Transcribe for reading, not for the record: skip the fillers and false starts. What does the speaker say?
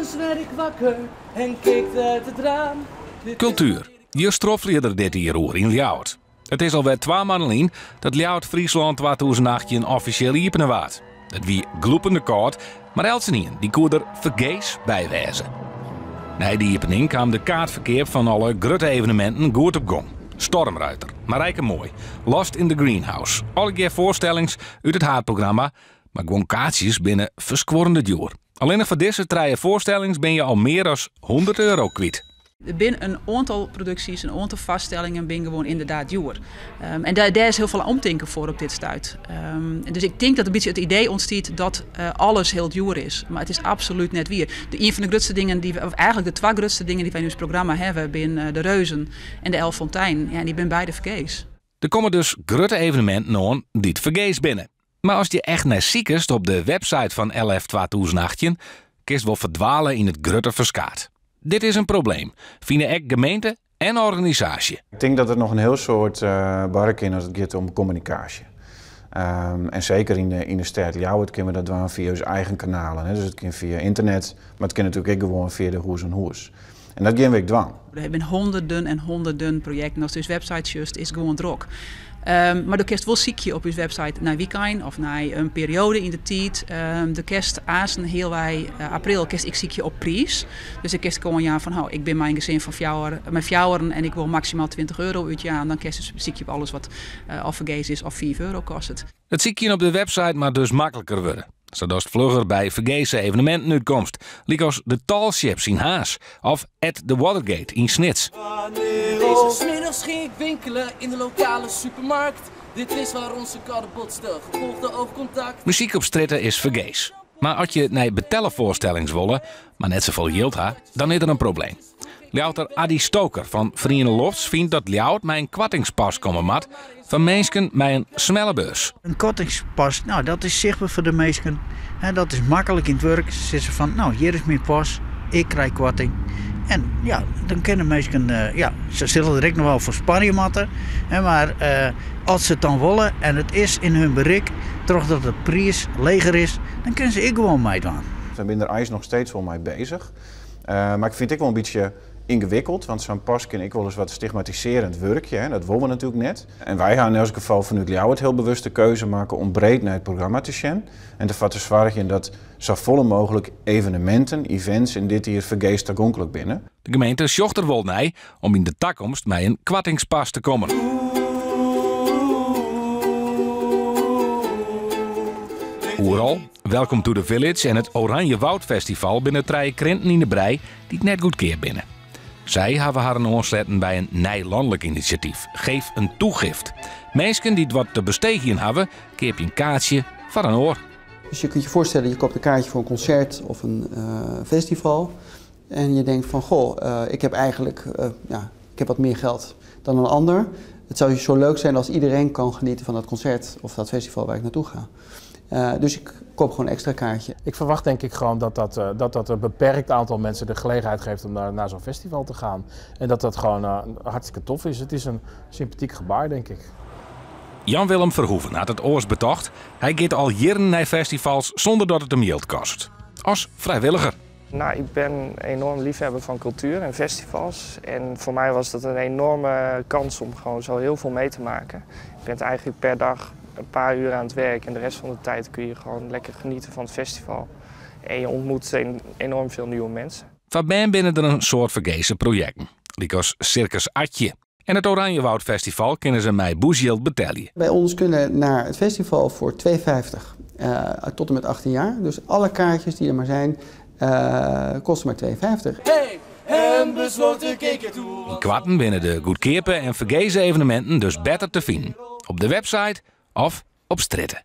Ochtends werd ik wakker en keek uit het raam. Cultuur. Je stroflieder dit hier hoor in Ljouwert. Het is alweer 2 maanden dat Ljouwert Friesland 2018 officieel iepene waard. Het wie gloepende koud, maar Elsenien die koer er vergees bij wezen. Na die iepening kwam de kaartverkeer van alle grote evenementen goed op gang. Stormruiter, Marijke Mooi, Lost in the Greenhouse. Alle keer voorstellings uit het haardprogramma, maar gewoon kaartjes binnen verskworrende duur. Alleen nog voor deze 3 voorstellings ben je al meer dan €100 kwijt. Er zijn een aantal producties, een aantal vaststellingen ben gewoon inderdaad duur. En daar is heel veel omdenken voor op dit stuit. Dus ik denk dat een beetje het idee ontstaat dat alles heel duur is. Maar het is absoluut net weer. Een van de grootste dingen, of eigenlijk de 2 grootste dingen die wij in ons programma hebben, zijn de Reuzen en de Elfontein. Ja, die zijn beide vergees. Er komen dus grote evenementen aan die het vergees binnen. Maar als je echt naar ziekest op de website van LF 2018, kist wel verdwalen in het grote verskaat. Dit is een probleem, vinden ook gemeente en organisatie. Ik denk dat er nog een heel soort bark in als het gaat om communicatie. En zeker in de stad Ljouwert kunnen we dat doen via onze eigen kanalen. Hè. Dus het kan via internet, maar het kan natuurlijk ook gewoon via de hoes en hoes. En dat gaan we ook doen. We hebben honderden en honderden projecten. Als dus website just is gewoon druk. Maar de kerst wel ziekje op uw website naar weekend of naar een periode in de tijd. De kerst aasen heel wij april kerst ik ziekje op prijs. Dus de kerst gewoon ja van ik ben mijn gezin van fjouweren en ik wil maximaal €20 uit jaar. En dan kerst dus ziekje op alles wat of vergees is of €4 kost het. Het ziekje op de website maar dus makkelijker worden. Zodat het vlugger bij vergezen evenementen uitkomst. Als de Talships in Haas of at the Watergate in Snits. Deze 's middags ging ik winkelen in de lokale supermarkt. Dit is waar onze karre botste, gevolgde oogcontact. Muziek op stritten is vergees. Maar als je naar betellenvoorstellings willen, maar net zoveel yield ha, dan is er een probleem. Ljouwter Adi Stoker van Vrienden Lofts vindt dat Ljouwert met een kortingspas komen mat van mensen met een snelle bus. Een kortingspas, nou dat is zichtbaar voor de mensen. Dat is makkelijk in het werk. Ze zeggen van, nou hier is mijn pas, ik krijg korting. En ja, dan kunnen mensen, ze zullen direct nog wel voor Spanje matten. Maar als ze het dan willen en het is in hun bereik, toch dat de prijs leger is, dan kunnen ze gewoon meedoen. We zijn er IJs nog steeds wel mee bezig. Maar ik vind het wel een beetje ingewikkeld, want zo'n pas kan ik wel eens wat stigmatiserend werkje. Hè? Dat willen we natuurlijk net. En wij gaan in elk geval vanuit Ljouwert heel bewust de keuze maken om breed naar het programma te gaan. En te zorgen dat zo volle mogelijk evenementen, events in dit hier vergees toegankelijk binnen. De gemeente zocht er wel naar om in de toekomst met een kortingspas te komen. Overal, Welcome to the Village en het Oranje Woud Festival binnen 3 krenten in de brei die het net goed keer binnen. Zij hebben haar aansluiten bij een nijlandelijk initiatief. Geef een toegift. Mensen die het wat te besteden hebben, keer je een kaartje van een oor. Dus je kunt je voorstellen, je koopt een kaartje voor een concert of een festival. En je denkt van, goh, ik heb eigenlijk ik heb wat meer geld dan een ander. Het zou zo leuk zijn als iedereen kan genieten van dat concert of dat festival waar ik naartoe ga. Dus ik koop gewoon een extra kaartje. Ik verwacht denk ik gewoon dat een beperkt aantal mensen de gelegenheid geeft om naar zo'n festival te gaan. En dat dat gewoon hartstikke tof is. Het is een sympathiek gebaar, denk ik. Jan-Willem Verhoeven had het oors betocht. Hij gaat al jaren naar festivals zonder dat het hem geld kost. Als vrijwilliger. Nou, ik ben enorm liefhebber van cultuur en festivals. En voor mij was dat een enorme kans om gewoon zo heel veel mee te maken. Je bent eigenlijk per dag een paar uur aan het werk en de rest van de tijd kun je gewoon lekker genieten van het festival. En je ontmoet enorm veel nieuwe mensen. Van ben binnen er een soort vergezen projecten. Als Circus Atje. En het Oranje Woud Festival kunnen ze mij boezeld betalen. Bij ons kunnen naar het festival voor €2,50 tot en met 18 jaar. Dus alle kaartjes die er maar zijn, kosten maar €2,50. Hey, en besloten keek toe. In kwarten binnen de goedkeerpe en vergezen evenementen dus beter te vinden. Op de website of op stritten.